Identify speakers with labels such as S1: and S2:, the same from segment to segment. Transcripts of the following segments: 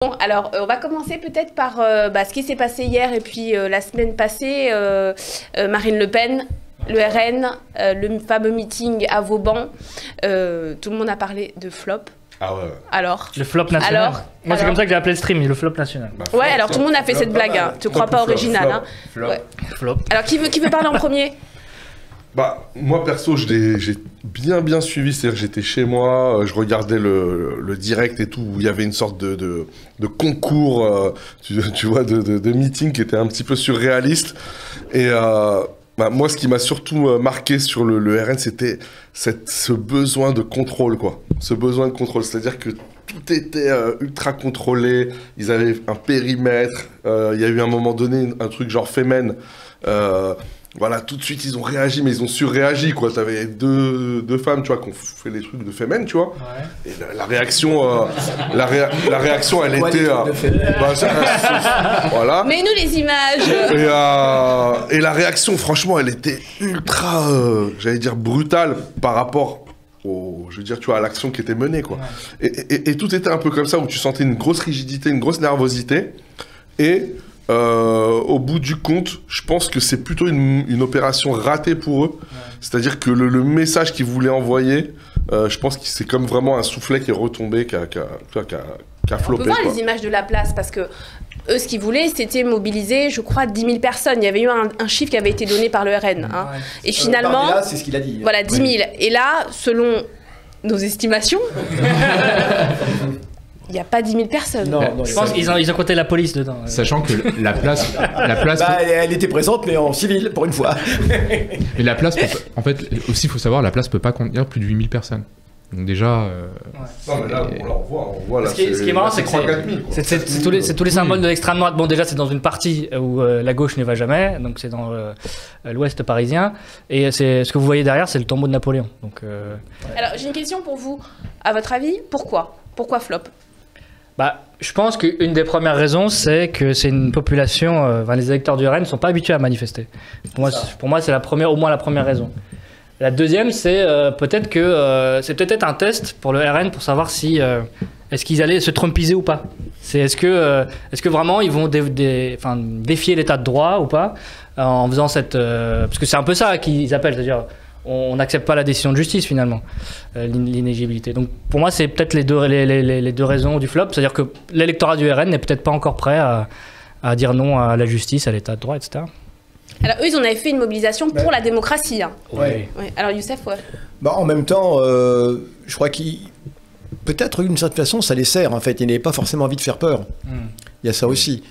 S1: Bon, alors, on va commencer peut-être par ce qui s'est passé hier et puis la semaine passée. Marine Le Pen, le RN, le fameux meeting à Vauban. Tout le monde a parlé de flop.
S2: Ah ouais.
S1: Alors
S3: le flop national. Moi, c'est comme ça que j'ai appelé le stream, le flop national.
S1: Bah, ouais, alors tout le monde a fait cette blague. Hein. Tu crois pas original, hein. Ouais.
S3: Flop.
S1: Alors, qui veut parler en premier?
S2: Bah, moi perso, j'ai bien suivi, c'est-à-dire que j'étais chez moi, je regardais le direct et tout, où il y avait une sorte de concours, tu vois, de meeting qui était un petit peu surréaliste. Et moi, ce qui m'a surtout marqué sur le RN, c'était ce besoin de contrôle, quoi. Ce besoin de contrôle, c'est-à-dire que tout était ultra contrôlé, ils avaient un périmètre, il y a eu à un moment donné un truc genre Femen, voilà, tout de suite, ils ont réagi, mais ils ont surréagi, quoi. T'avais deux femmes, tu vois, qui ont fait les trucs de Femen, tu vois. Ouais. Et la réaction, la réaction, elle était... voilà.
S1: Mais nous, les images.
S2: Et la réaction, franchement, elle était ultra, j'allais dire, brutale par rapport je veux dire, tu vois, à l'action qui était menée, quoi. Ouais. Et tout était un peu comme ça, où tu sentais une grosse rigidité, une grosse nervosité. Et... au bout du compte, je pense que c'est plutôt une opération ratée pour eux. Ouais. C'est-à-dire que le message qu'ils voulaient envoyer, je pense que c'est comme vraiment un soufflet qui est retombé, qui a floppé.
S1: On peut voir les images de la place, parce que eux, ce qu'ils voulaient, c'était mobiliser, je crois, 10 000 personnes. Il y avait eu un chiffre qui avait été donné par le RN. Hein. Ouais. Et finalement...
S4: Là, c'est ce qu'il a dit.
S1: Voilà, 10 000. Ouais. Et là, selon nos estimations... Il n'y a pas 10 000 personnes.
S3: Non, je pense qu'ils ont compté la police dedans.
S5: Sachant que la place
S4: elle était présente, mais en civil, pour une fois.
S5: Et la place, en fait, aussi, il faut savoir, la place ne peut pas contenir plus de 8 000 personnes. Donc déjà...
S2: Non, mais là, on voit là,
S3: ce qui est marrant, c'est que c'est tous les symboles de l'extrême droite. Bon, déjà, c'est dans une partie où la gauche ne va jamais, donc c'est dans l'ouest parisien. Et ce que vous voyez derrière, c'est le tombeau de Napoléon. Donc,
S1: Alors, j'ai une question pour vous. À votre avis, pourquoi flop?
S3: Je pense qu'une des premières raisons, c'est que c'est une population, les électeurs du RN ne sont pas habitués à manifester. Pour moi, c'est au moins la première raison. La deuxième, c'est peut-être que c'est peut-être un test pour le RN pour savoir si est-ce qu'ils allaient se trumpiser ou pas. Est-ce que vraiment ils vont défier l'état de droit ou pas en faisant parce que c'est un peu ça qu'ils appellent, c'est-à-dire on n'accepte pas la décision de justice finalement, l'inéligibilité. Donc pour moi, c'est peut-être les deux raisons du flop, c'est-à-dire que l'électorat du RN n'est peut-être pas encore prêt à dire non à la justice, à l'état de droit, etc.
S1: Alors eux, ils en avaient fait une mobilisation pour la démocratie. Hein.
S3: Ouais.
S1: Alors Youssef, ouais.
S4: En même temps, je crois peut-être d'une certaine façon, ça les sert en fait. Ils n'avaient pas forcément envie de faire peur. Il y a ça aussi.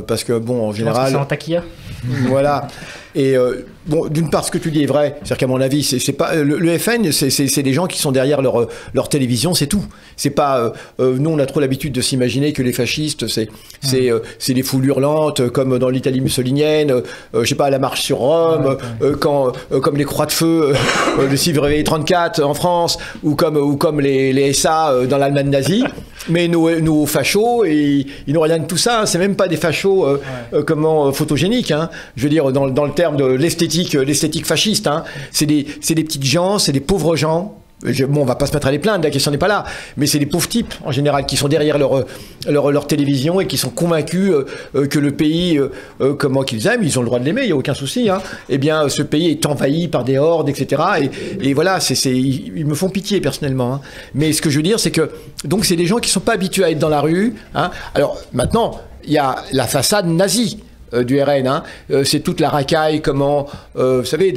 S4: Parce que bon, en général...
S3: C'est en taquilla.
S4: Voilà. Et d'une part, ce que tu dis est vrai. C'est-à-dire qu'à mon avis, c'est pas le FN, c'est des gens qui sont derrière leur télévision, c'est tout. C'est pas nous, on a trop l'habitude de s'imaginer que les fascistes, c'est des foules hurlantes, comme dans l'Italie mussolinienne, je sais pas, la marche sur Rome, comme les croix de feu, le 6 février 34 en France, ou comme les SA dans l'Allemagne nazie. Mais nos fachos, ils n'ont rien de tout ça. Hein. C'est même pas des fachos photogéniques. Hein. Je veux dire, dans le terme de l'esthétique fasciste. Hein. C'est des petites gens, c'est des pauvres gens. On va pas se mettre à les plaindre, la question n'est pas là. Mais c'est des pauvres types, en général, qui sont derrière leur télévision et qui sont convaincus que le pays, qu'ils aiment, ils ont le droit de l'aimer, il n'y a aucun souci. Hein. Eh bien, ce pays est envahi par des hordes, etc. Et voilà, ils me font pitié, personnellement. Hein. Mais ce que je veux dire, c'est que, donc, c'est des gens qui sont pas habitués à être dans la rue. Hein. Alors, maintenant, il y a la façade nazie. Du RN, hein. C'est toute la racaille, comment, vous savez,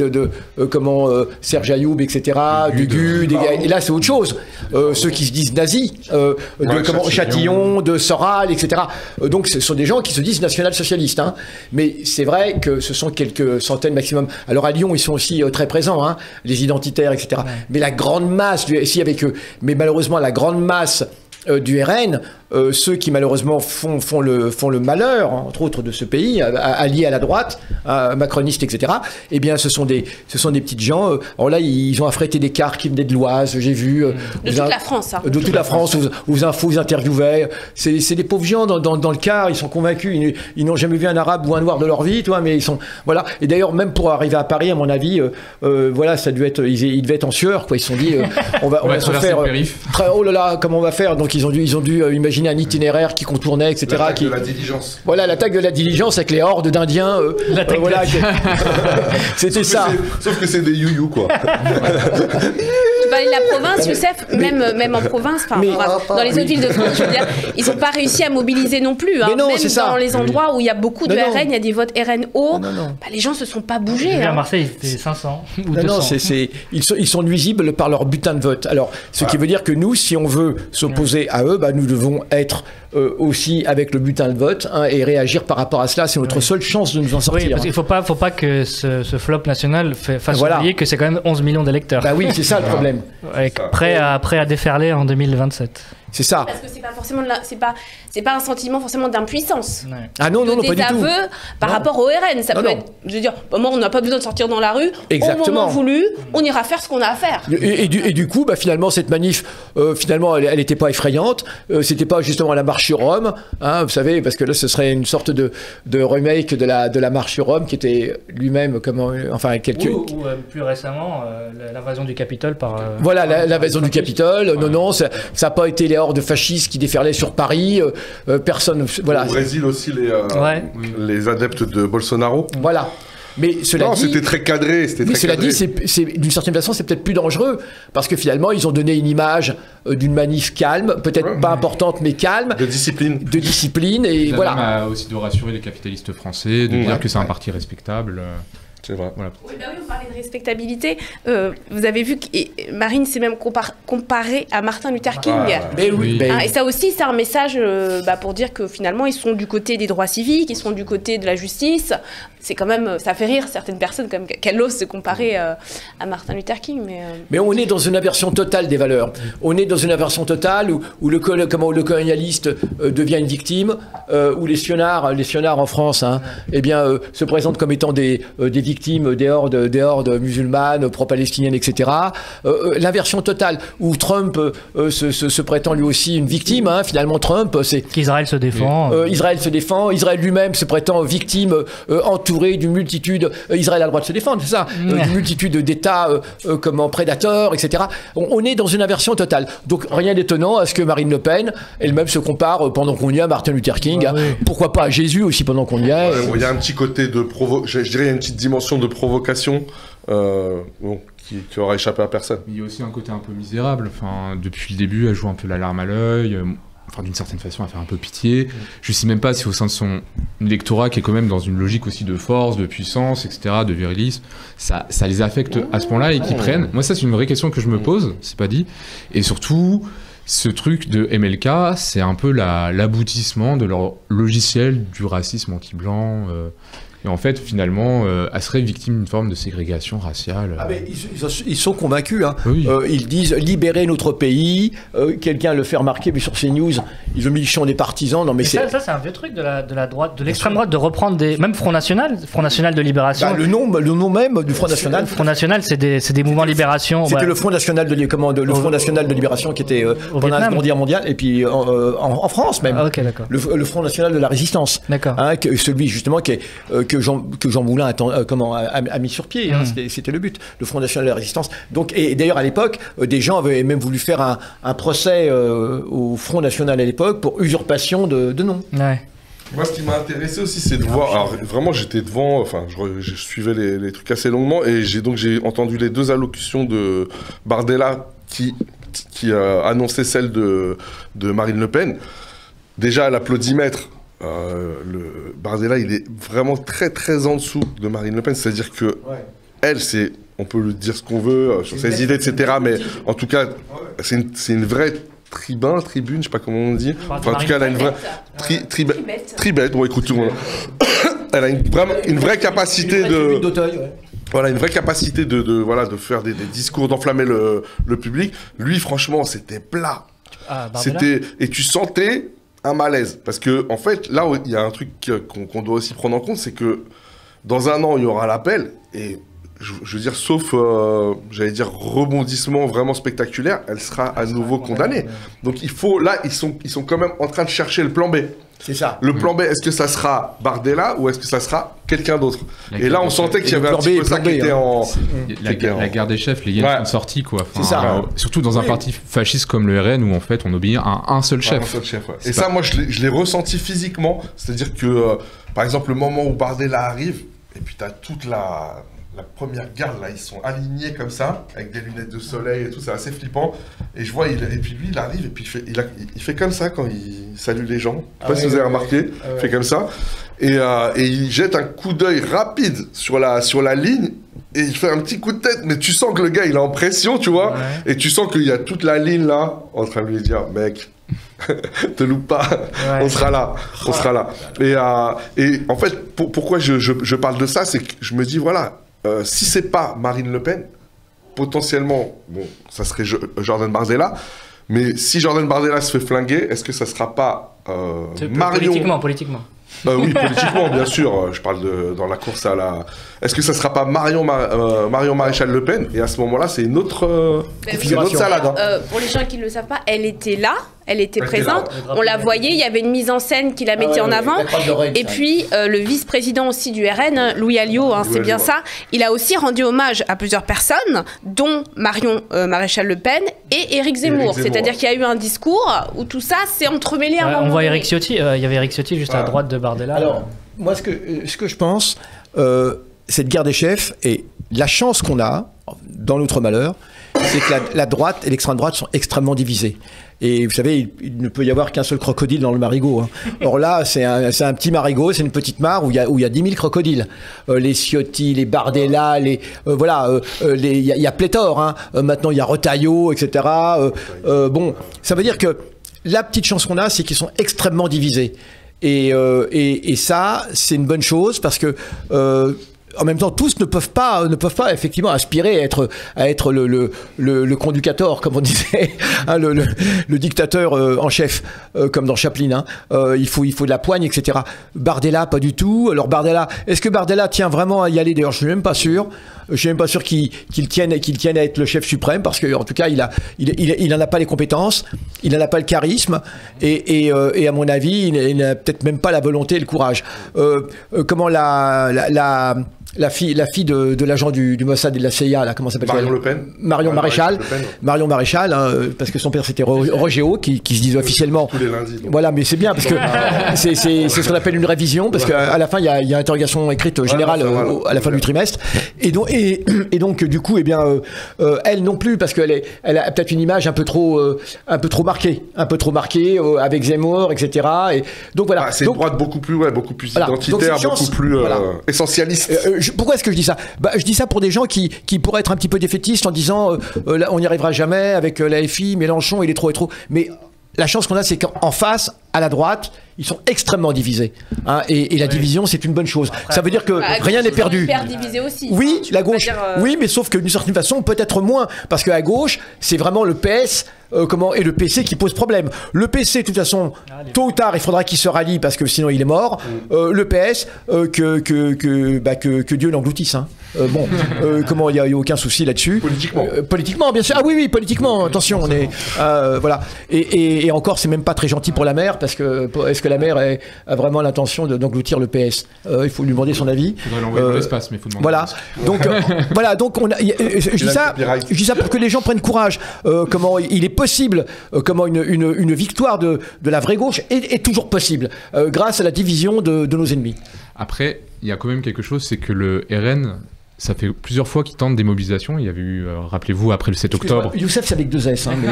S4: comment Serge Ayoub, etc., Dugu, et là c'est autre chose. Ceux qui se disent nazis, comment Châtillon, de Soral, etc. Donc ce sont des gens qui se disent national-socialistes. Hein. Mais c'est vrai que ce sont quelques centaines maximum. Alors à Lyon, ils sont aussi très présents, hein, les identitaires, etc. Ouais. Mais la grande masse du SI avec eux, mais malheureusement la grande masse du RN, ceux qui malheureusement font le malheur, entre autres, de ce pays, alliés à la droite, macroniste, etc. Eh bien, ce sont des petites gens. Alors là, ils ont affrété des cars qui venaient de l'Oise, j'ai vu.
S1: De toute la France. Hein.
S4: De toute la France, vous interviewez. C'est des pauvres gens dans le car. Ils sont convaincus. Ils n'ont jamais vu un arabe ou un noir de leur vie, toi. Mais ils sont voilà. Et d'ailleurs, même pour arriver à Paris, à mon avis, voilà, ça devait être. Ils devaient être en sueur, quoi. Ils se sont dit, on va se faire. Oh là là, comment on va faire? Donc ils ont dû imaginer imaginez un itinéraire qui contournait, etc.
S2: L'attaque de la diligence.
S4: Voilà, l'attaque de la diligence avec les hordes d'Indiens. Voilà, c'était ça.
S2: Sauf que c'est des you-you, quoi.
S1: La province, Youssef, même en province, dans les autres villes de France, je veux dire, ils n'ont pas réussi à mobiliser non plus. Hein.
S4: Mais non,
S1: même
S4: c'est ça.
S1: dans les endroits où il y a beaucoup de RN, il y a des votes RN hauts,
S4: Non.
S1: les gens se sont pas bougés.
S3: À
S1: Hein.
S3: Marseille, c'était 500 ou 200.
S4: Non, ils sont nuisibles par leur butin de vote. Alors, ce qui veut dire que nous, si on veut s'opposer à eux, nous devons être aussi avec le butin de vote et réagir par rapport à cela. C'est notre seule chance de nous en sortir.
S3: Oui, parce qu'il faut pas que ce flop national fasse oublier que c'est quand même 11 millions d'électeurs.
S4: Bah oui, c'est ça le problème.
S3: Prêt à déferler en 2027.
S4: C'est ça.
S1: Parce que c'est pas forcément c'est pas un sentiment forcément d'impuissance.
S3: Ouais.
S4: Ah non, pas du tout.
S1: Désaveu par rapport au RN. Ça peut être, je veux dire, moi on n'a pas besoin de sortir dans la rue.
S4: Exactement.
S1: Au moment voulu, on ira faire ce qu'on a à faire.
S4: Et du coup, finalement, cette manif, finalement, elle n'était pas effrayante. C'était pas justement la marche sur Rome, hein, vous savez, parce que là, ce serait une sorte de remake de la marche sur Rome, qui était lui-même,
S3: Ou plus récemment, l'invasion du Capitole par.
S4: Voilà, l'invasion du Capitole. Non, ça n'a pas été les hordes fascistes qui déferlaient sur Paris. Personne, voilà.
S2: Au Brésil aussi, les adeptes de Bolsonaro.
S4: Voilà. Mais cela dit,
S2: c'était très cadré.
S4: Mais cela dit, d'une certaine façon, c'est peut-être plus dangereux parce que finalement, ils ont donné une image d'une manif calme, peut-être pas importante, mais calme.
S2: De discipline.
S4: Et
S5: ça
S4: voilà.
S5: même aussi de rassurer les capitalistes français, de dire que c'est un parti respectable.
S2: C'est vrai.
S5: Voilà.
S1: Oui, on parlait de respectabilité. Vous avez vu que Marine s'est même comparée à Martin Luther King.
S4: Mais oui.
S1: Et ça aussi, c'est un message pour dire que finalement, ils sont du côté des droits civiques, ils sont du côté de la justice. C'est quand même, ça fait rire certaines personnes comme qu'elles osent se comparer à Martin Luther King.
S4: Mais on est dans une inversion totale des valeurs. On est dans une inversion totale où le colonialiste devient une victime, où les sionards en France, se présentent comme étant des victimes des hordes musulmanes, pro-palestiniennes, etc. L'inversion totale, où Trump se prétend lui aussi une victime. Finalement, Trump, c'est...
S3: Qu'Israël se défend.
S4: Israël se défend. Israël lui-même se prétend victime, entouré d'une multitude... Israël a le droit de se défendre, c'est ça, d'une multitude d'États prédateurs, etc. On est dans une inversion totale. Donc, rien d'étonnant à ce que Marine Le Pen, elle-même se compare, pendant qu'on y est, à Martin Luther King. Pourquoi pas à Jésus aussi, pendant qu'on y est.
S2: Il y a un petit côté de je dirais, une petite dimension de provocation qui aura échappé à personne.
S5: Il y a aussi un côté un peu misérable. Depuis le début, elle joue un peu la larme à l'œil. D'une certaine façon, elle fait un peu pitié. Je ne sais même pas si au sein de son électorat, qui est quand même dans une logique aussi de force, de puissance, etc., de virilisme, ça les affecte à ce point-là et qu'ils prennent. Moi, ça, c'est une vraie question que je me pose, c'est pas dit. Et surtout, ce truc de MLK, c'est un peu l'aboutissement de leur logiciel du racisme anti-blanc. Et en fait, finalement, elle serait victime d'une forme de ségrégation raciale.
S4: Ils sont convaincus.
S5: Oui.
S4: Ils disent libérer notre pays. Quelqu'un le fait remarquer, mais sur CNews, ils ont mis le champ des partisans. Non, mais
S3: ça, c'est un vieux truc de la droite, de l'extrême droite, de reprendre même Front National de Libération.
S4: Le nom même du Front National.
S3: Le Front National, c'est des mouvements de libération.
S4: C'était le Front National Front National de Libération qui était pendant la Seconde Guerre mondiale, et puis en France même.
S3: Ah, ok, d'accord.
S4: Le Front National de la Résistance.
S3: D'accord.
S4: Celui justement que Jean Moulin a mis sur pied. C'était le but, le Front National de la Résistance. Donc, et d'ailleurs, à l'époque, des gens avaient même voulu faire un procès au Front National à l'époque pour usurpation de nom.
S3: Ouais.
S2: Moi, ce qui m'a intéressé aussi, c'est de voir. Alors, vraiment, j'étais devant. Je suivais les trucs assez longuement, et j'ai entendu les deux allocutions de Bardella qui annonçait celle de Marine Le Pen. Déjà, à l'applaudimètre. Bardella, il est vraiment très très en dessous de Marine Le Pen, c'est-à-dire que elle, on peut lui dire ce qu'on veut sur ses idées, etc. Mais en tout cas, c'est une vraie tribune, je sais pas comment on dit. En tout cas, elle a une vraie tribette. Bon, écoute tout le monde. Elle a une vraie capacité de. Voilà, une vraie capacité de faire des discours, d'enflammer le public. Lui, franchement, c'était plat. Et tu sentais un malaise. Parce que, en fait, là, il y a un truc qu'on doit aussi prendre en compte, c'est que dans un an, il y aura l'appel, et je veux dire, sauf, rebondissement vraiment spectaculaire, elle sera à nouveau condamnée. Donc, là, ils sont quand même en train de chercher le plan B.
S4: C'est ça.
S2: Le plan B, est-ce que ça sera Bardella ou est-ce que ça sera quelqu'un d'autre? Et là, on sentait qu'il y avait un
S4: plan
S2: petit
S4: B,
S2: peu ça
S4: plan B,
S2: qui était
S4: hein.
S2: en...
S5: La guerre des chefs, les yens sont sortis, quoi.
S4: C'est ça.
S5: Surtout dans un parti fasciste comme le RN, où en fait on obéit à un seul chef.
S2: Un seul chef, ouais. Et ça, moi, je l'ai ressenti physiquement. C'est-à-dire que, par exemple, le moment où Bardella arrive, et puis t'as toute la première garde, là, ils sont alignés comme ça, avec des lunettes de soleil et tout, c'est assez flippant. Et je vois, et puis lui, il arrive, et puis il fait comme ça quand il salue les gens. Je sais pas si vous avez remarqué, il fait comme ça. Et il jette un coup d'œil rapide sur la ligne, et il fait un petit coup de tête, mais tu sens que le gars, il est en pression, tu vois, et tu sens qu'il y a toute la ligne, là, en train de lui dire, mec... te loupe pas, on sera là, on sera là. Et en fait, pourquoi je parle de ça, c'est que je me dis, voilà, si c'est pas Marine Le Pen, potentiellement, bon, ça serait Jordan Bardella, mais si Jordan Bardella se fait flinguer, est-ce que ça sera pas Marion...
S3: Politiquement.
S2: Oui, politiquement, bien sûr. Je parle dans la course à la... Est-ce que ça sera pas Marion Maréchal Le Pen? Et à ce moment-là, c'est une autre salade. Hein.
S1: Pour les gens qui ne le savent pas, elle était là, elle était présente. On la voyait, il y avait une mise en scène qui la mettait en avant. Et puis, le vice-président aussi du RN, Louis Alliot, c'est bien ça, il a aussi rendu hommage à plusieurs personnes, dont Marion Maréchal Le Pen et Éric Zemmour. C'est-à-dire qu'il y a eu un discours où tout ça s'est entremêlé à un moment.
S3: On voit Éric Ciotti, il y avait Éric Ciotti juste à droite de Bardella.
S4: Alors, moi, ce que je pense, cette guerre des chefs, et la chance qu'on a, dans notre malheur, c'est que la droite et l'extrême droite sont extrêmement divisés. Et vous savez, il ne peut y avoir qu'un seul crocodile dans le marigot. Hein. Or là, c'est un petit marigot, c'est une petite mare où il y a 10 000 crocodiles. Les Ciotti, les Bardella, il y a pléthore. Hein. Maintenant, il y a Retailleau, etc. Bon, ça veut dire que la petite chance qu'on a, c'est qu'ils sont extrêmement divisés. Et ça, c'est une bonne chose parce que en même temps, tous ne peuvent pas effectivement aspirer à être le conducateur, comme on disait, hein, le dictateur en chef, comme dans Chaplin. Hein. Il faut de la poigne, etc. Bardella, pas du tout. Alors Bardella, est-ce que Bardella tient vraiment à y aller? D'ailleurs, je suis même pas sûr. Je suis même pas sûr qu'il tienne à être le chef suprême, parce que en tout cas, il en a pas les compétences, il en a pas le charisme, et à mon avis, il n'a peut-être même pas la volonté et le courage. Comment la fille de l'agent du Mossad et de la CIA, là, comment s'appelle-t-elle?
S2: Marion Le Pen.
S4: Marion Maréchal. Marion Maréchal, hein, parce que son père c'était Roger Haut, qui se disait officiellement.
S2: Tous les lundis. Donc.
S4: Voilà, mais c'est bien, parce que c'est ce qu'on appelle une révision, parce qu'à la fin, il y a une interrogation écrite générale à la fin du trimestre. Et donc, du coup, eh bien, elle non plus, parce qu'elle a peut-être une image un peu trop marquée, avec Zemmour, etc. Et donc voilà.
S2: C'est une droite beaucoup plus identitaire, beaucoup plus essentialiste.
S4: Pourquoi est-ce que je dis ça? Je dis ça pour des gens qui pourraient être un petit peu défaitistes en disant là, on n'y arrivera jamais avec la FI, Mélenchon, il est trop et trop. Mais la chance qu'on a, c'est qu'en face, à la droite, ils sont extrêmement divisés. Hein, et la division, c'est une bonne chose. Ça veut dire que rien n'est perdu.
S1: Hyper divisé aussi.
S4: Oui, la gauche. Oui, mais sauf que d'une certaine façon, peut-être moins. Parce qu'à gauche, c'est vraiment le PS et le PC qui pose problème. Le PC, de toute façon, tôt ou tard, il faudra qu'il se rallie parce que sinon il est mort. Le PS, que Dieu l'engloutisse. Hein. Comment il n'y a aucun souci là-dessus. Politiquement, bien sûr. Ah oui, politiquement, attention, on est. Voilà. Et encore, c'est même pas très gentil pour la mère, parce que est-ce que la mère a vraiment l'intention d'engloutir le PS? Il faut lui demander son avis.
S5: Il faudrait l'envoyer dans l'espace, mais il faut demander.
S4: Voilà. Donc, donc je dis ça pour que les gens prennent courage. Comment il est possible, comment une victoire de la vraie gauche est toujours possible, grâce à la division de nos ennemis.
S5: Après, il y a quand même quelque chose, c'est que le RN, ça fait plusieurs fois qu'ils tentent des mobilisations. Il y avait eu, rappelez-vous, après le 7 octobre...
S4: Youssef, c'est avec 2 S. Hein, mais...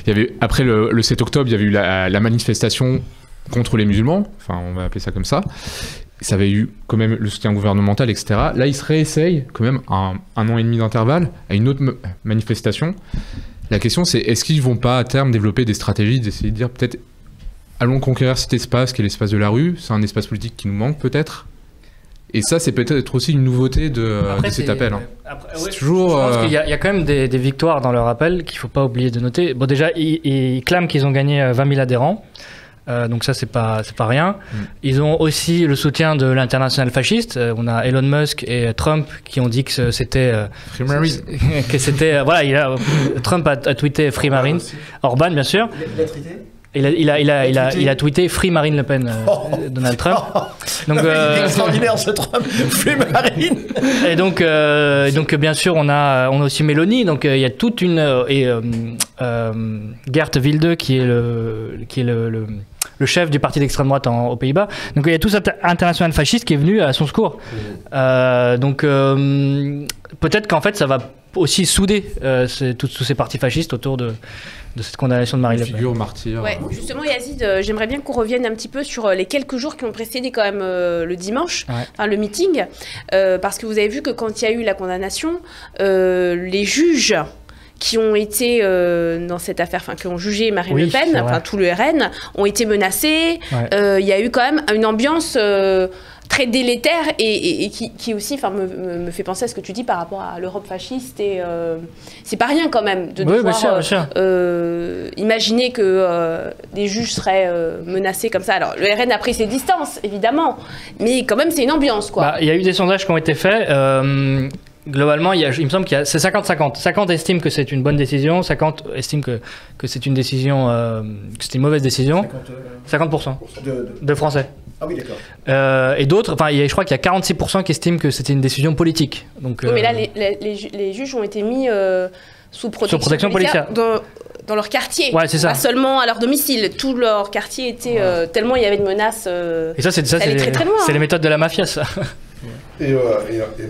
S5: il y avait, après le 7 octobre, il y avait eu la manifestation contre les musulmans. Enfin, on va appeler ça comme ça. Ça avait eu quand même le soutien gouvernemental, etc. Là, ils se réessayent quand même à un an et demi d'intervalle à une autre manifestation. La question, c'est est-ce qu'ils vont pas à terme développer des stratégies d'essayer de dire peut-être allons conquérir cet espace qui est l'espace de la rue, c'est un espace politique qui nous manque peut-être. Et ça, c'est peut-être aussi une nouveauté de cet appel. Hein.
S3: C'est toujours. Je pense qu'il y a quand même des victoires dans leur appel qu'il ne faut pas oublier de noter. Bon, déjà, ils clament qu'ils ont gagné 20 000 adhérents. Donc ça, c'est pas rien. Ils ont aussi le soutien de l'international fasciste. On a Elon Musk et Trump qui ont dit que c'était... que c'était... voilà, Trump a tweeté Free Marine. Orban, bien sûr. Il a tweeté Free Marine Le Pen, Donald Trump. Donc,
S4: extraordinaire ce Trump, Free Marine.
S3: Et donc, bien sûr, on a aussi Mélanie. Donc, il y a toute une Geert Wilders qui est le chef du parti d'extrême droite aux Pays-Bas. Donc, il y a tout cet international fasciste qui est venu à son secours. Donc, peut-être qu'en fait, ça va aussi souder tous ces partis fascistes autour de cette condamnation de Marine Le Pen.
S5: Figure martyr.
S1: Ouais, justement, Yazid, j'aimerais bien qu'on revienne un petit peu sur les quelques jours qui ont précédé quand même le dimanche, enfin le meeting, parce que vous avez vu que quand il y a eu la condamnation, les juges qui ont été dans cette affaire, enfin qui ont jugé Marine Le Pen, enfin tout le RN, ont été menacés. Il y a eu quand même une ambiance très délétère et qui aussi me fait penser à ce que tu dis par rapport à l'Europe fasciste. Et c'est pas rien quand même de devoir imaginer que des juges seraient menacés comme ça. Alors le RN a pris ses distances évidemment, mais quand même c'est une ambiance quoi.
S3: Il y a eu des sondages qui ont été faits. Globalement, il me semble qu'il y a c'est 50-50. 50 estiment que c'est une bonne décision, 50 estiment que c'est une décision, que c'est une mauvaise décision. 50% de Français.
S4: Ah oui, d'accord.
S3: Et d'autres, je crois qu'il y a 46% qui estiment que c'était une décision politique. Donc,
S1: oui, mais là, les juges ont été mis sous protection policière dans leur quartier.
S3: Ouais, c'est ça.
S1: Pas seulement à leur domicile. Tout leur quartier était tellement il y avait de menaces.
S3: Et ça, c'est
S1: très, très loin.
S3: C'est les méthodes de la mafia, ça.
S2: Et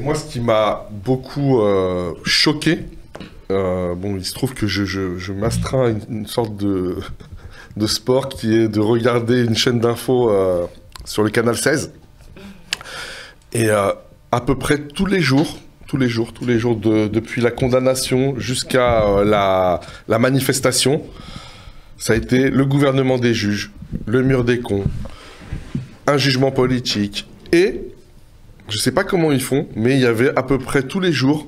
S2: moi, ce qui m'a beaucoup choqué, il se trouve que je m'astreins à une sorte de sport qui est de regarder une chaîne d'infos sur le canal 16. Et à peu près tous les jours, depuis la condamnation jusqu'à la manifestation, ça a été le gouvernement des juges, le mur des cons, un jugement politique et... Je sais pas comment ils font, mais il y avait à peu près tous les jours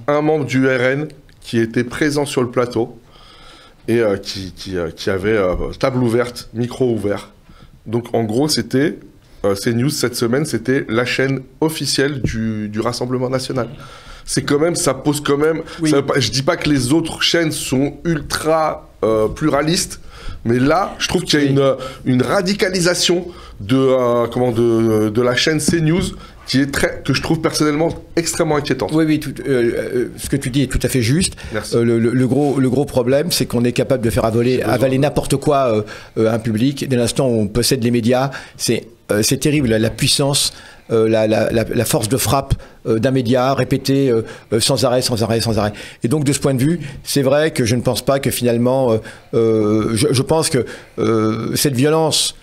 S2: un membre du RN qui était présent sur le plateau et qui avait table ouverte, micro ouvert. Donc en gros, c'était CNews cette semaine, c'était la chaîne officielle du Rassemblement National. C'est quand même, ça pose quand même. Oui. Je dis pas que les autres chaînes sont ultra pluralistes, mais là, je trouve qu'il y a une radicalisation de la chaîne CNews que je trouve personnellement extrêmement inquiétante.
S4: Oui, ce que tu dis est tout à fait juste. Le gros problème, c'est qu'on est capable de faire avaler n'importe quoi à un public. Dès l'instant où on possède les médias, c'est terrible, la puissance, la force de frappe d'un média répétée sans arrêt. Et donc de ce point de vue, c'est vrai que je ne pense pas que finalement, je pense que cette violence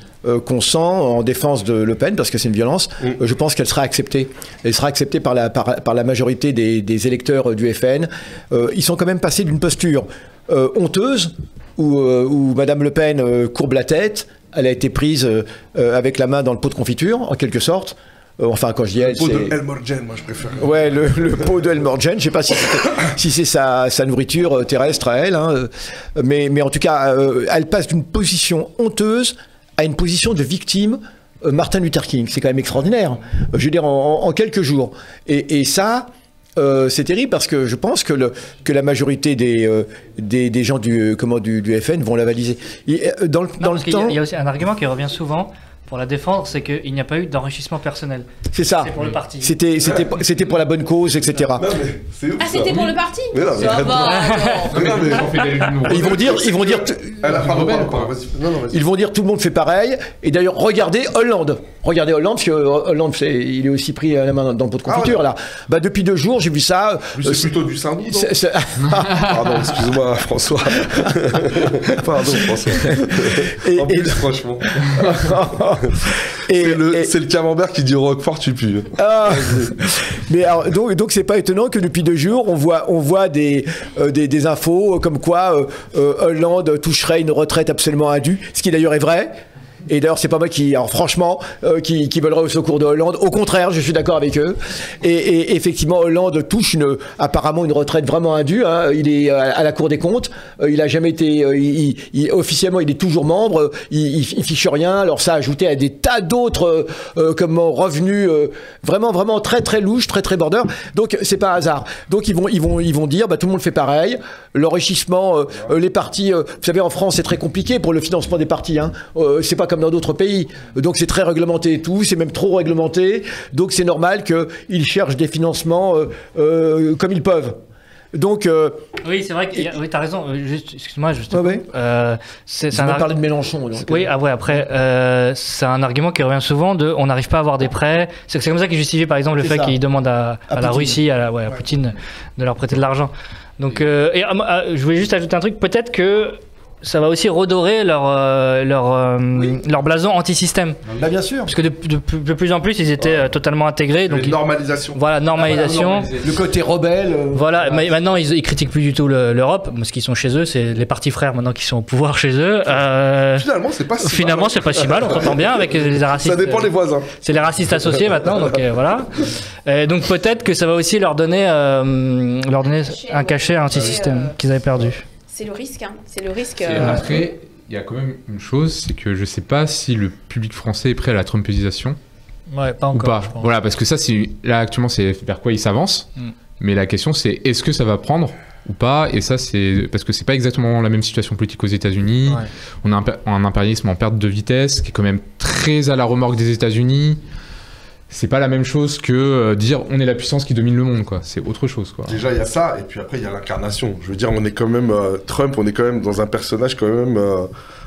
S4: qu'on sent en défense de Le Pen, parce que c'est une violence, je pense qu'elle sera acceptée. Elle sera acceptée par la majorité des électeurs du FN. Ils sont quand même passés d'une posture honteuse, où Madame Le Pen courbe la tête, elle a été prise avec la main dans le pot de confiture, en quelque sorte. Enfin, quand je dis elle,
S2: c'est... Le pot de El Morgen, moi je préfère.
S4: Ouais, le pot de El Morgen, je sais pas si c'est sa nourriture terrestre à elle, hein. Mais en tout cas, elle passe d'une position honteuse à une position de victime. Martin Luther King, c'est quand même extraordinaire. Je veux dire, en quelques jours. Et ça, c'est terrible parce que je pense que la majorité des gens du FN vont l'avaliser. Il
S3: y a aussi un argument qui revient souvent pour la défendre, c'est qu'il n'y a pas eu d'enrichissement personnel.
S4: C'est ça.
S3: C'est pour le parti.
S4: C'était pour la bonne cause, etc.
S2: Non, mais c'est ouf,
S1: c'était pour le parti.
S2: Mais non,
S4: Ils vont dire tout le monde fait pareil. Et d'ailleurs, regardez Hollande, parce que Hollande, il est aussi pris à la main dans le pot de confiture là. Bah depuis 2 jours, j'ai vu ça.
S2: C'est plutôt du Saint-Doux. Pardon, excuse-moi, François. En plus, franchement. C'est le camembert qui dit au Roquefort, tu pues.
S4: Mais alors, donc c'est pas étonnant que depuis 2 jours, on voit des infos comme quoi Hollande toucherait une retraite absolument indue, ce qui d'ailleurs est vrai. Et d'ailleurs, c'est pas moi qui, alors franchement, qui volerait au secours de Hollande. Au contraire, je suis d'accord avec eux. Et effectivement, Hollande touche apparemment une retraite vraiment indue. Hein. Il est à la Cour des comptes. Il a jamais été, officiellement, il est toujours membre. Il fiche rien. Alors ça a ajouté à des tas d'autres revenus vraiment très très louches, très border. Donc c'est pas un hasard. Donc ils vont dire, tout le monde fait pareil. L'enrichissement, les partis, vous savez, en France c'est très compliqué pour le financement des partis. Hein. C'est pas comme dans d'autres pays. Donc c'est très réglementé et tout. C'est même trop réglementé. Donc c'est normal qu'ils cherchent des financements comme ils peuvent. Donc
S3: oui, c'est vrai que oui, t'as raison. Excuse-moi, juste.
S4: Ouais.
S3: C'est
S4: on va parler de Mélenchon. Donc,
S3: oui, après, c'est un argument qui revient souvent de on n'arrive pas à avoir des prêts. C'est comme ça qu'ils justifient par exemple le fait qu'ils demandent à la Russie, à Poutine, de leur prêter de l'argent. Donc, je voulais juste ajouter un truc. Peut-être que ça va aussi redorer leur blason anti-système.
S4: Bien sûr.
S3: Parce que de plus en plus, ils étaient totalement intégrés. Donc
S2: normalisation.
S3: Voilà, normalisation.
S4: Le côté rebelle.
S3: Voilà, mais maintenant, ils critiquent plus du tout l'Europe. Parce qu'ils sont chez eux, c'est les partis frères maintenant qui sont au pouvoir chez eux.
S2: Finalement, c'est pas si mal.
S3: Finalement, c'est pas si mal, on s'entend bien avec les racistes.
S2: Ça dépend des voisins.
S3: C'est les racistes associés maintenant, donc voilà. Donc peut-être que ça va aussi leur donner un cachet anti-système qu'ils avaient perdu.
S1: C'est le risque, hein. C'est le risque.
S5: Après, il y a quand même une chose, c'est que je sais pas si le public français est prêt à la trumpisation.
S3: Ouais, pas encore.
S5: Ou pas. Voilà, parce que ça, là actuellement, c'est vers quoi il s'avance. Mais la question, c'est est-ce que ça va prendre ou pas? Et ça, c'est parce que c'est pas exactement la même situation politique aux États-Unis. Ouais. On a un impérialisme en perte de vitesse qui est quand même très à la remorque des États-Unis. C'est pas la même chose que dire on est la puissance qui domine le monde, quoi. C'est autre chose, quoi.
S2: Déjà, il y a ça, et puis après, il y a l'incarnation. Je veux dire, on est quand même Trump, on est quand même dans un personnage quand même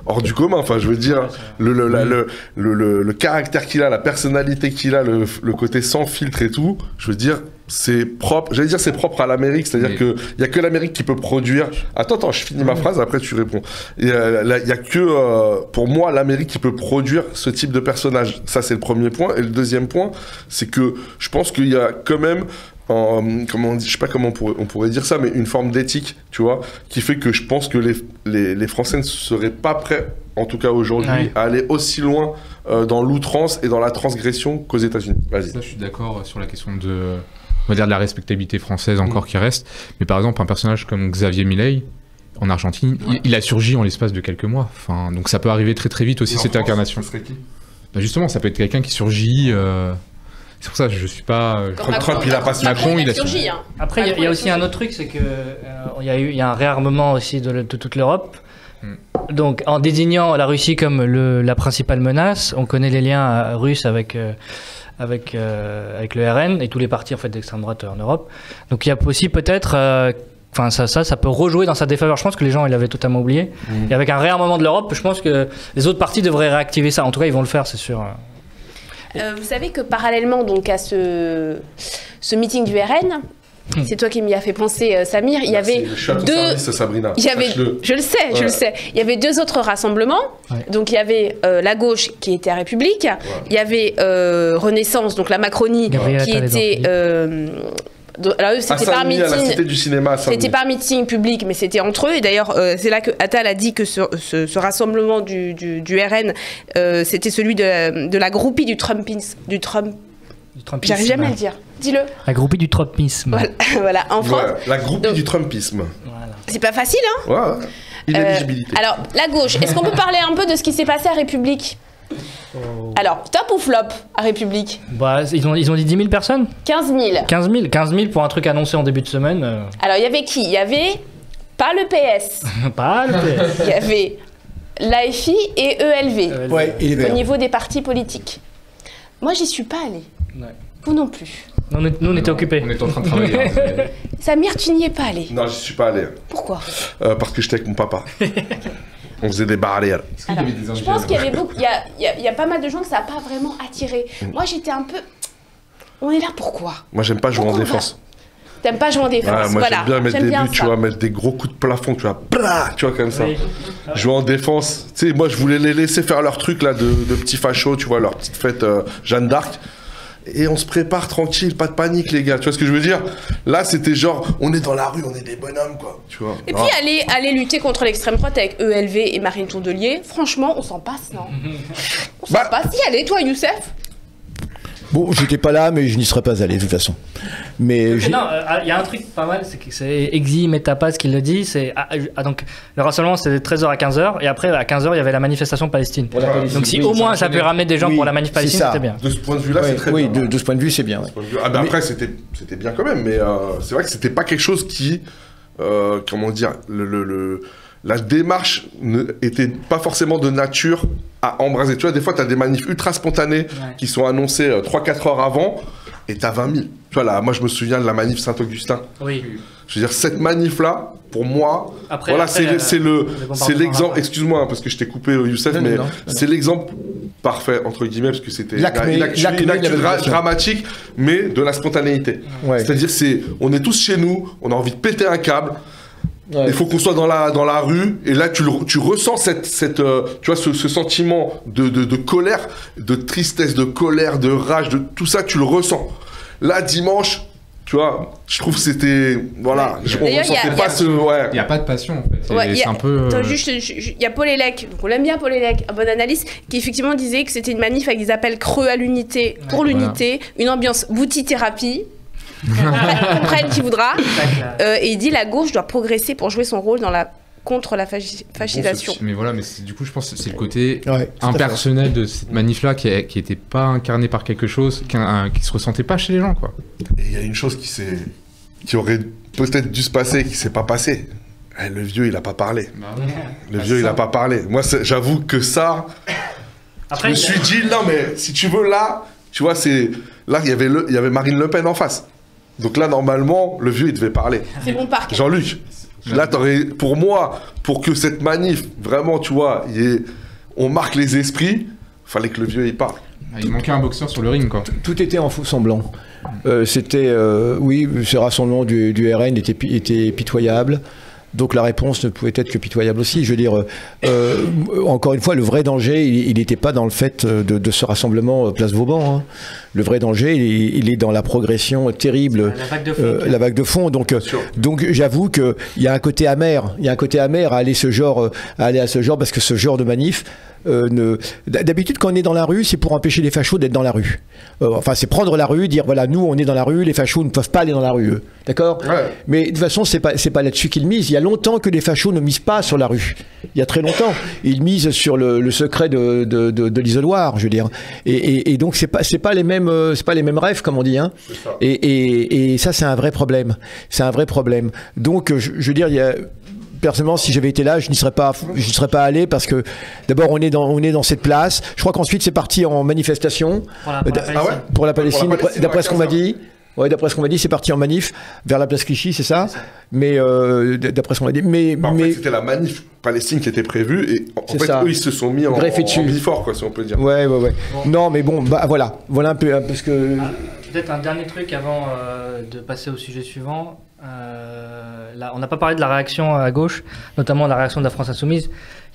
S2: hors du commun. Enfin, je veux dire, le caractère qu'il a, la personnalité qu'il a, le côté sans filtre et tout, je veux dire, c'est propre. J'allais dire c'est propre à l'Amérique, c'est-à-dire que il y a que l'Amérique qui peut produire. Attends, je finis ma phrase, après tu réponds. Il y a que pour moi l'Amérique qui peut produire ce type de personnage. Ça c'est le premier point. Et le deuxième point, c'est que je pense qu'il y a quand même je sais pas comment on pourrait dire ça, mais une forme d'éthique, tu vois, qui fait que je pense que les Français ne seraient pas prêts, en tout cas aujourd'hui, à aller aussi loin dans l'outrance et dans la transgression qu'aux États-Unis. Vas-y.
S5: Ça, je suis d'accord sur la question on va dire de la respectabilité française encore qui reste. Mais par exemple, un personnage comme Xavier Milei, en Argentine, il a surgi en l'espace de quelques mois. Enfin, donc ça peut arriver très très vite aussi, cette incarnation.
S2: Ce serait qui ?
S5: Justement, ça peut être quelqu'un qui surgit. C'est pour ça que je suis pas.
S2: Trump, il a pas
S5: Macron, il a
S1: surgi. Hein.
S3: Après, il y a aussi un autre truc, c'est que il y a un réarmement aussi de toute l'Europe. Donc, en désignant la Russie comme la principale menace, on connaît les liens russes avec le RN et tous les partis en fait d'extrême droite en Europe. Donc, il y a aussi peut-être. Enfin, ça peut rejouer dans sa défaveur. Je pense que les gens, ils l'avaient totalement oublié. Et avec un réarmement de l'Europe, je pense que les autres partis devraient réactiver ça. En tout cas, ils vont le faire, c'est sûr.
S1: Vous savez que parallèlement donc à ce meeting du RN, c'est toi qui m'y as fait penser, Samir, il y avait
S2: Sabrina.
S1: Je le sais. Il y avait deux autres rassemblements. Ouais. Donc il y avait la gauche qui était à République, il y avait Renaissance, donc la Macronie qui était alors eux, c'était par meeting. C'était par meeting public, mais c'était entre eux. Et d'ailleurs, c'est là que Attal a dit que ce rassemblement du RN, c'était celui de la groupie du Trumpisme. J'arrive jamais à le dire. Dis-le.
S3: La groupie du Trumpisme.
S1: Voilà, en France.
S2: La groupie du Trumpisme.
S1: Voilà. C'est pas facile, hein ?
S2: Ouais. Inéligibilité.
S1: Alors, la gauche, est-ce qu'on peut parler un peu de ce qui s'est passé à République ? Alors, top ou flop à République ?
S3: Bah, ils ont dit 10 000 personnes ?
S1: 15 000.
S3: 15 000 pour un truc annoncé en début de semaine.
S1: Alors, il y avait qui ? Il y avait pas le PS.
S3: Pas le PS.
S1: Il y avait l'AFI et ELV.
S4: Ouais,
S1: au niveau des partis politiques. Moi, j'y suis pas allée. Ouais. Vous non plus.
S3: Nous, on était occupés.
S5: On était en train de travailler.
S1: Samir, tu n'y es pas allé.
S2: Non, j'y suis pas allé.
S1: Pourquoi ?
S2: Parce que j'étais avec mon papa. On faisait des barrières.
S1: Je pense qu'il y avait beaucoup. Il y a pas mal de gens que ça n'a pas vraiment attiré. Moi, j'étais un peu. On est là pourquoi ?
S2: Moi, j'aime pas jouer en défense.
S1: T'aimes pas jouer en défense ?
S2: Moi,
S1: voilà.
S2: J'aime bien mettre des buts, tu vois, mettre des gros coups de plafond, tu vois, tu vois, comme ça. Oui. Jouer en défense. Tu sais, moi, je voulais les laisser faire leur truc là de petits fachos, tu vois, leur petite fête Jeanne d'Arc. et on se prépare tranquille, pas de panique les gars, tu vois ce que je veux dire? Là c'était genre, on est dans la rue, on est des bonhommes quoi, tu vois.
S1: Et puis aller lutter contre l'extrême droite avec ELV et Marine Tondelier, franchement on s'en passe, non? On s'en passe, y aller toi Youssef?
S4: Bon, j'étais pas là, mais je n'y serais pas allé de toute façon. Mais
S3: non, il y a un truc pas mal, c'est que c'est Exi Metapas qui le dit. Donc le rassemblement c'était de 13h à 15h, et après à 15h il y avait la manifestation Palestine. Donc si au moins ça peut ramener des gens pour la manif Palestine, c'était bien.
S2: De ce point de vue-là, c'est très
S4: bien.
S2: Oui,
S4: de ce point de vue, c'est bien. Ouais.
S2: Ah ben après, c'était bien quand même, mais c'est vrai que c'était pas quelque chose qui, comment dire, la démarche n'était pas forcément de nature à embraser. Tu vois, des fois, tu as des manifs ultra spontanés qui sont annoncés 3-4 heures avant, et tu as 20 000. Tu vois, là, moi, je me souviens de la manif Saint-Augustin.
S3: Oui.
S2: Je veux dire, cette manif-là, pour moi, voilà, c'est l'exemple. Excuse-moi, hein, parce que je t'ai coupé, Youssef, mais c'est l'exemple parfait, entre guillemets, parce que c'était une actu dramatique, mais de la spontanéité. Ouais. C'est-à-dire, on est tous chez nous, on a envie de péter un câble. Ouais. Il faut qu'on soit dans la rue, et là tu ressens tu vois, ce sentiment de colère, de tristesse, de colère, de rage, de tout ça, tu le ressens. Là dimanche, tu vois, je trouve que c'était, voilà, on ressentait pas ce,
S5: il n'y a pas de passion en fait.
S1: Ouais,
S5: c'est un peu.
S1: Il y a Paul Elec, donc on l'aime bien Paul Elec, un bon analyste, qui effectivement disait que c'était une manif avec des appels creux à l'unité, pour l'unité, une ambiance bouti-thérapie. Comprenne qui voudra. Et il dit la gauche doit progresser pour jouer son rôle contre la fascisation.
S5: Mais voilà, mais du coup, je pense que c'est le côté impersonnel de cette manif-là qui était pas incarné par quelque chose, qui se ressentait pas chez les gens, quoi.
S2: Et il y a une chose qui aurait peut-être dû se passer, qui s'est pas passé. Le vieux, il a pas parlé. Le vieux, il a pas parlé. Moi, j'avoue que ça, après, je me suis dit, non, mais si tu veux, là, tu vois, là, il y avait Marine Le Pen en face. Donc là, normalement, le vieux, il devait parler.
S1: C'est bon parc.
S2: Jean-Luc, là, pour moi, pour que cette manif, vraiment, tu vois, on marque les esprits, fallait que le vieux, il parle.
S5: Il manquait un boxeur sur le ring, quoi.
S4: Tout était en faux semblant. C'était, oui, ce rassemblement du RN était pitoyable. Donc la réponse ne pouvait être que pitoyable aussi. Je veux dire, encore une fois, le vrai danger, il n'était pas dans le fait de ce rassemblement Place Vauban. Hein. Le vrai danger, il est dans la progression terrible, la vague de fond. Donc j'avoue qu'il y a un côté amer. Il y a un côté amer à aller à ce genre, parce que ce genre de manif, d'habitude, quand on est dans la rue, c'est pour empêcher les fachos d'être dans la rue. Enfin, c'est prendre la rue, dire voilà, nous, on est dans la rue, les fachos ne peuvent pas aller dans la rue. D'accord ? Mais de toute façon, c'est pas là-dessus qu'ils misent. Il y a longtemps que les fachos ne misent pas sur la rue. Il y a très longtemps. Ils misent sur le secret de l'isoloir, je veux dire. Et donc, c'est pas les mêmes rêves, comme on dit. Hein. Et ça, c'est un vrai problème. C'est un vrai problème. Donc, je veux dire, il y a... Personnellement, si j'avais été là, je n'y serais pas allé parce que d'abord on est dans cette place. Je crois qu'ensuite c'est parti en manifestation pour la Palestine. D'après ce qu'on m'a dit. Ouais, d'après ce qu'on m'a dit, c'est parti en manif vers la place Clichy, c'est ça. Mais d'après ce qu'on m'a dit,
S2: en fait, c'était la manif Palestine qui était prévue et en fait eux ils se sont mis en bifort, quoi, si on peut dire.
S4: Ouais. Bon. Non, mais bon, voilà un peu parce que.
S3: Peut-être un dernier truc avant de passer au sujet suivant. Là, on n'a pas parlé de la réaction à gauche, notamment la réaction de la France Insoumise,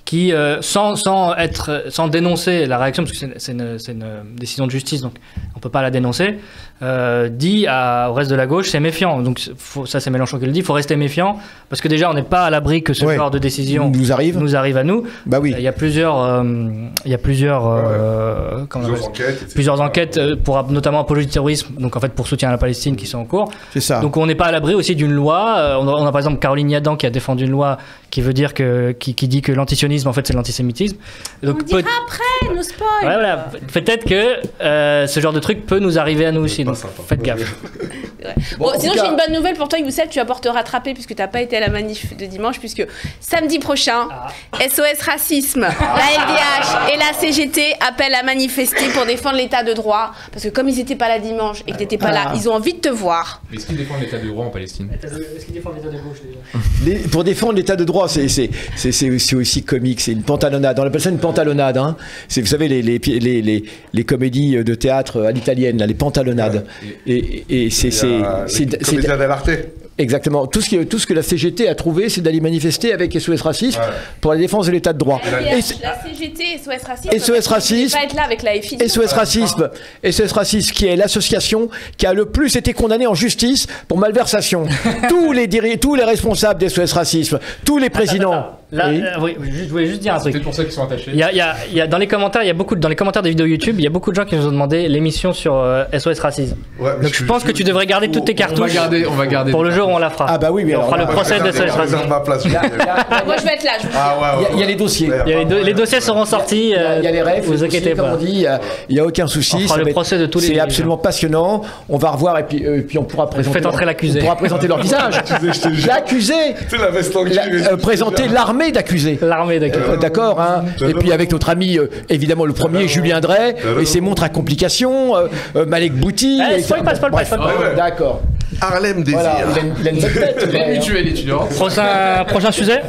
S3: qui, sans dénoncer la réaction, parce que c'est une décision de justice, donc on ne peut pas la dénoncer, dit au reste de la gauche, c'est méfiant. Donc ça, c'est Mélenchon qui le dit, il faut rester méfiant, parce que déjà, on n'est pas à l'abri que ce genre de décision nous arrive à nous.
S4: Bah oui.
S3: Il y a plusieurs enquêtes pour notamment apologie du terrorisme, donc en fait pour soutien à la Palestine, qui sont en cours.
S4: C'est ça.
S3: Donc on n'est pas à l'abri aussi d'une loi. On a par exemple Caroline Yadan qui a défendu une loi qui veut dire qui dit que l'antisionisme en fait c'est l'antisémitisme.
S1: Donc on dira après, nos spoil.
S3: Ouais, voilà. Peut-être que ce genre de truc peut nous arriver à nous aussi. Donc faites gaffe.
S1: Bon, sinon j'ai une bonne nouvelle pour toi, Youssef, tu vas pouvoir te rattraper puisque tu n'as pas été à la manif de dimanche, puisque samedi prochain, SOS Racisme, la LDH et la CGT appellent à manifester pour défendre l'état de droit, parce que comme ils n'étaient pas là dimanche et que tu n'étais pas là, ils ont envie de te voir.
S5: Est-ce qu'ils défendent l'état de droit en Palestine?
S3: Est-ce qu'ils défendent l'état de gauche déjà?
S4: Pour défendre l'état de droit, c'est aussi comique, c'est une pantalonnade. On appelle ça une pantalonnade. Hein. Vous savez, les comédies de théâtre à l'italienne, là, les pantalonnades. Et c'est
S2: comédia dell'arte.
S4: Exactement. Tout ce que la CGT a trouvé, c'est d'aller manifester avec SOS Racisme pour la défense de l'état de droit.
S1: La CGT, SOS Racisme.
S4: SOS Racisme.
S1: Pas être là avec la FI.
S4: SOS Racisme, qui est l'association qui a le plus été condamnée en justice pour malversation. tous les responsables des SOS Racisme, tous les présidents.
S3: Là, oui, je voulais juste dire un
S5: C'est
S3: truc.
S5: peut-être pour ça qu'ils sont attachés.
S3: Il y a dans les commentaires, dans les commentaires des vidéos YouTube, il y a beaucoup de gens qui nous ont demandé l'émission sur SOS Racisme.
S2: Ouais,
S3: Donc je pense que tu devrais garder toutes tes cartouches
S5: On va garder.
S3: pour le jour où on la fera.
S4: Ah bah oui, mais
S3: Et on
S4: alors
S3: fera
S4: là,
S3: le procès de SOS Racisme.
S2: ma place.
S1: Moi, je vais être là.
S4: Il y a les dossiers.
S3: Les dossiers seront sortis.
S4: Il y a les rêves,
S3: vous inquiétez
S4: comme
S3: pas.
S4: on dit, il n'y a aucun souci.
S3: On fera le procès de tous les
S4: C'est
S3: dirigeants.
S4: absolument passionnant. On va revoir et puis on pourra présenter.
S3: Faites entrer l'accusé.
S4: On pourra présenter leur visage. L'accusé.
S2: C'est la veste en cuir.
S4: Présenter l'armée d'accusés.
S3: L'armée d'accusés.
S4: D'accord, hein. Et puis avec notre ami, évidemment, le premier, Julien Drey, et ses montres à complications, Malek Bouti.
S3: Spoil pas.
S4: D'accord.
S2: Harlem Désir.
S4: Voilà, il a une belle tête.
S5: Les mutuelles étudiantes.
S3: Prochain sujet.